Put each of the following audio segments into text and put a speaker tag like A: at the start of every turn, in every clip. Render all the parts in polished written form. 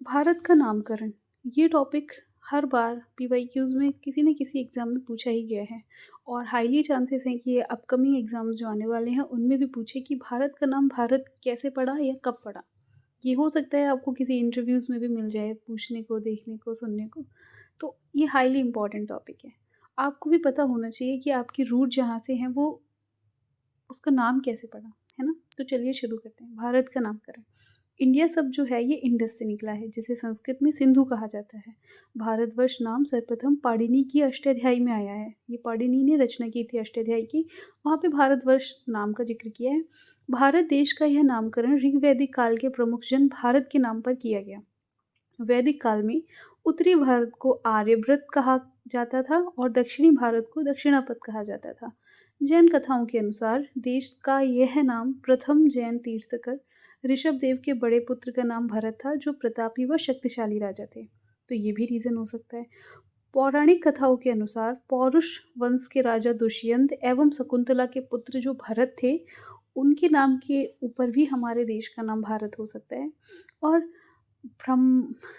A: भारत का नामकरण, ये टॉपिक हर बार पीवाईक्यूज़ में किसी न किसी एग्ज़ाम में पूछा ही गया है और हाईली चांसेस हैं कि ये अपकमिंग एग्ज़ाम्स जो आने वाले हैं, उनमें भी पूछे कि भारत का नाम भारत कैसे पड़ा या कब पड़ा? ये हो सकता है आपको किसी इंटरव्यूज़ में भी मिल जाए पूछने को, देखने को, सुनने को। तो ये हाईली इम्पोर्टेंट टॉपिक है। आपको भी पता होना चाहिए कि आपकी रूट जहाँ से है वो उसका नाम कैसे पड़ा, है ना? तो चलिए शुरू करते हैं। भारत का नामकरण। इंडिया शब्द जो है ये इंडस से निकला है जिसे संस्कृत में सिंधु कहा जाता है। भारतवर्ष नाम सर्वप्रथम पाणिनि की अष्टाध्यायी में आया है। ये पाणिनि ने रचना की थी अष्टाध्यायी की, वहाँ पे भारतवर्ष नाम का जिक्र किया है। भारत देश का यह नामकरण ऋग्वैदिक काल के प्रमुख जन भारत के नाम पर किया गया। वैदिक काल में उत्तरी भारत को आर्यभ्रत कहा जाता था और दक्षिणी भारत को दक्षिणापथ कहा जाता था। जैन कथाओं के अनुसार देश का यह नाम प्रथम जैन तीर्थकर ऋषभदेव के बड़े पुत्र का नाम भरत था जो प्रतापी व शक्तिशाली राजा थे। तो ये भी रीज़न हो सकता है। पौराणिक कथाओं के अनुसार पौरुष वंश के राजा दुष्यंत एवं शकुंतला के पुत्र जो भरत थे, उनके नाम के ऊपर भी हमारे देश का नाम भारत हो सकता है। और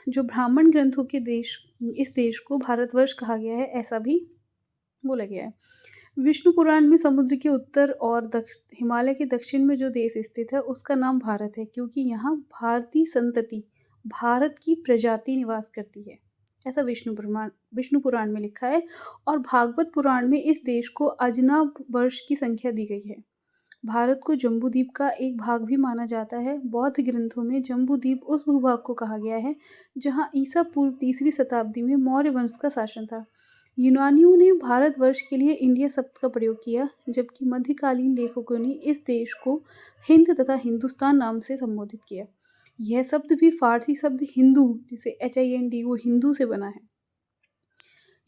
A: जो ब्राह्मण ग्रंथों के देश इस देश को भारतवर्ष कहा गया है, ऐसा भी बोला गया है। विष्णु पुराण में समुद्र के उत्तर और हिमालय के दक्षिण में जो देश स्थित है उसका नाम भारत है क्योंकि यहाँ भारतीय संतति भारत की प्रजाति निवास करती है। ऐसा विष्णु पुराण में लिखा है और भागवत पुराण में इस देश को अजनाब वर्ष की संख्या दी गई है। भारत को जम्बूद्वीप का एक भाग भी माना जाता है। बौद्ध ग्रंथों में जम्बूद्वीप उस भूभाग को कहा गया है जहाँ ईसा पूर्व तीसरी शताब्दी में मौर्य वंश का शासन था। यूनानियों ने भारतवर्ष के लिए इंडिया शब्द का प्रयोग किया जबकि मध्यकालीन लेखकों ने इस देश को हिंद तथा हिंदुस्तान नाम से संबोधित किया। यह शब्द भी फारसी शब्द हिंदू जिसे HINDU हिंदू से बना है।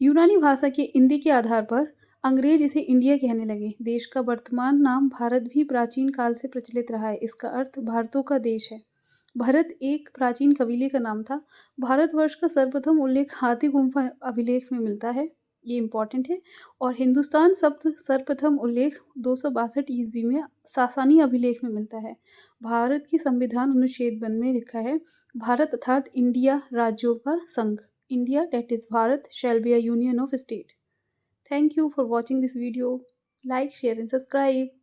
A: यूनानी भाषा के इंदी के आधार पर अंग्रेज इसे इंडिया कहने लगे। देश का वर्तमान नाम भारत भी प्राचीन काल से प्रचलित रहा है। इसका अर्थ भारतों का देश है। भरत एक प्राचीन कबीले का नाम था। भारतवर्ष का सर्वप्रथम उल्लेख हाथी गुम्फा अभिलेख में मिलता है, ये इम्पॉर्टेंट है। और हिंदुस्तान शब्द सर्वप्रथम उल्लेख 262 ईस्वी में सासानी अभिलेख में मिलता है। भारत की संविधान अनुच्छेद 1 में लिखा है, भारत अर्थात इंडिया राज्यों का संघ। India, that is Bharat, shall be a union of state. Thank you for watching this video. Like, share and subscribe.